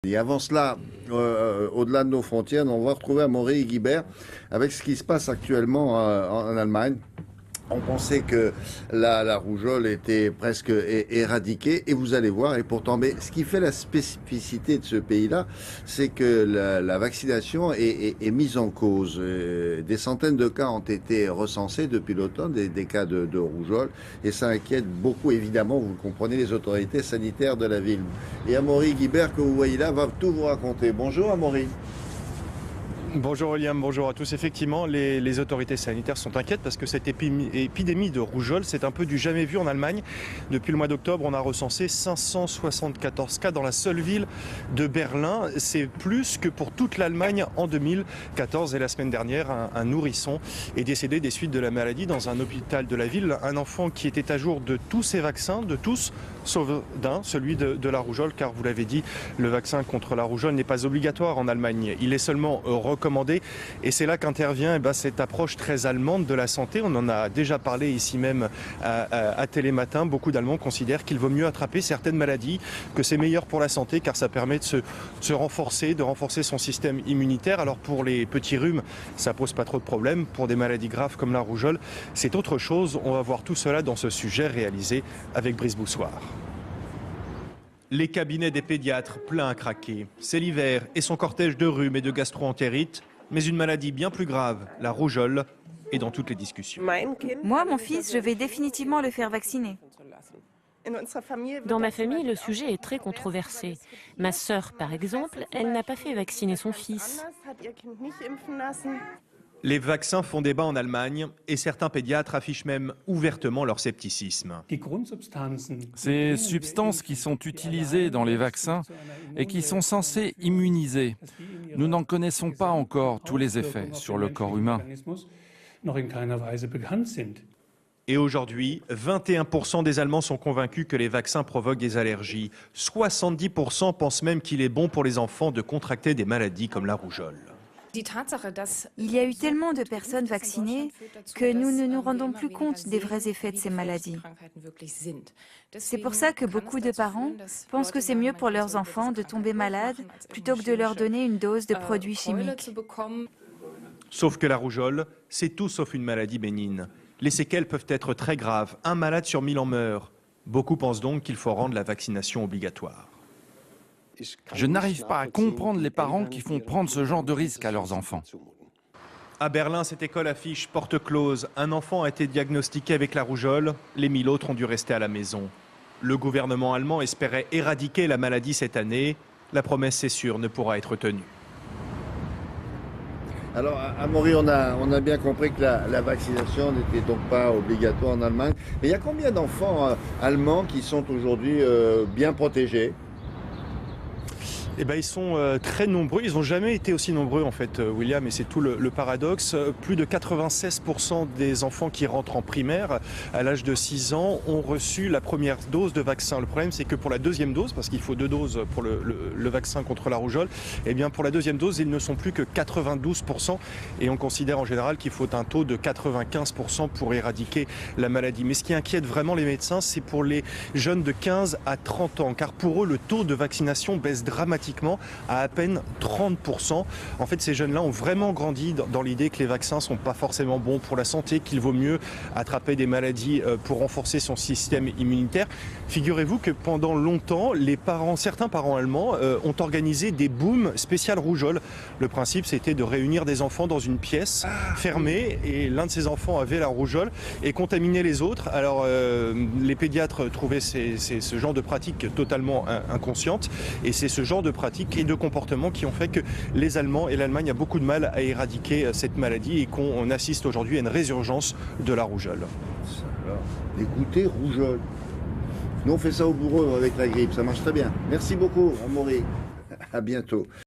Et avant cela, au-delà de nos frontières, on va retrouver Amaury Guibert avec ce qui se passe actuellement en Allemagne. On pensait que la rougeole était presque éradiquée et vous allez voir, et pourtant, mais ce qui fait la spécificité de ce pays-là, c'est que la vaccination est mise en cause. Des centaines de cas ont été recensés depuis l'automne, des cas de rougeole, et ça inquiète beaucoup, évidemment, vous le comprenez, les autorités sanitaires de la ville. Et Amaury Guibert, que vous voyez là, va tout vous raconter. Bonjour Amaury. Bonjour William, bonjour à tous. Effectivement, les autorités sanitaires sont inquiètes parce que cette épidémie de rougeole, c'est un peu du jamais vu en Allemagne. Depuis le mois d'octobre, on a recensé 574 cas dans la seule ville de Berlin. C'est plus que pour toute l'Allemagne en 2014. Et la semaine dernière, un nourrisson est décédé des suites de la maladie dans un hôpital de la ville. Un enfant qui était à jour de tous ses vaccins, de tous, sauf d'un, celui de la rougeole, car vous l'avez dit, le vaccin contre la rougeole n'est pas obligatoire en Allemagne. Il est seulement recommandé, et c'est là qu'intervient cette approche très allemande de la santé. On en a déjà parlé ici même à Télématin. Beaucoup d'Allemands considèrent qu'il vaut mieux attraper certaines maladies, que c'est meilleur pour la santé car ça permet de se renforcer, de renforcer son système immunitaire. Alors pour les petits rhumes, ça pose pas trop de problèmes. Pour des maladies graves comme la rougeole, c'est autre chose. On va voir tout cela dans ce sujet réalisé avec Brice Boussoir. Les cabinets des pédiatres pleins à craquer. C'est l'hiver et son cortège de rhume et de gastro-entérite. Mais une maladie bien plus grave, la rougeole, est dans toutes les discussions. Moi, mon fils, je vais définitivement le faire vacciner. Dans ma famille, le sujet est très controversé. Ma sœur, par exemple, elle n'a pas fait vacciner son fils. Les vaccins font débat en Allemagne et certains pédiatres affichent même ouvertement leur scepticisme. Ces substances qui sont utilisées dans les vaccins et qui sont censées immuniser, nous n'en connaissons pas encore tous les effets sur le corps humain. Et aujourd'hui, 21% des Allemands sont convaincus que les vaccins provoquent des allergies. 70% pensent même qu'il est bon pour les enfants de contracter des maladies comme la rougeole. Il y a eu tellement de personnes vaccinées que nous ne nous rendons plus compte des vrais effets de ces maladies. C'est pour ça que beaucoup de parents pensent que c'est mieux pour leurs enfants de tomber malades plutôt que de leur donner une dose de produits chimiques. Sauf que la rougeole, c'est tout sauf une maladie bénigne. Les séquelles peuvent être très graves. Un malade sur 1000 en meurt. Beaucoup pensent donc qu'il faut rendre la vaccination obligatoire. Je n'arrive pas à comprendre les parents qui font prendre ce genre de risque à leurs enfants. À Berlin, cette école affiche porte close. Un enfant a été diagnostiqué avec la rougeole. Les 1000 autres ont dû rester à la maison. Le gouvernement allemand espérait éradiquer la maladie cette année. La promesse, c'est sûr, ne pourra être tenue. Alors, Amaury, on a bien compris que la vaccination n'était donc pas obligatoire en Allemagne. Mais il y a combien d'enfants allemands qui sont aujourd'hui bien protégés ? Eh ben, ils sont très nombreux. Ils n'ont jamais été aussi nombreux, en fait, William, et c'est tout le paradoxe. Plus de 96% des enfants qui rentrent en primaire à l'âge de 6 ans ont reçu la première dose de vaccin. Le problème, c'est que pour la deuxième dose, parce qu'il faut 2 doses pour le vaccin contre la rougeole, eh bien, pour la deuxième dose, ils ne sont plus que 92%. Et on considère en général qu'il faut un taux de 95% pour éradiquer la maladie. Mais ce qui inquiète vraiment les médecins, c'est pour les jeunes de 15 à 30 ans. Car pour eux, le taux de vaccination baisse dramatiquement à peine 30%. En fait, ces jeunes-là ont vraiment grandi dans l'idée que les vaccins ne sont pas forcément bons pour la santé, qu'il vaut mieux attraper des maladies pour renforcer son système immunitaire. Figurez-vous que pendant longtemps, certains parents allemands ont organisé des booms spécial rougeole. Le principe, c'était de réunir des enfants dans une pièce fermée et l'un de ces enfants avait la rougeole et contaminait les autres. Alors, les pédiatres trouvaient ce genre de pratique totalement inconsciente et c'est ce genre de pratiques et de comportements qui ont fait que les Allemands et l'Allemagne a beaucoup de mal à éradiquer cette maladie et qu'on assiste aujourd'hui à une résurgence de la rougeole. Alors, écoutez, rougeole. Nous, on fait ça au bureau avec la grippe, ça marche très bien. Merci beaucoup, Amaury. À bientôt.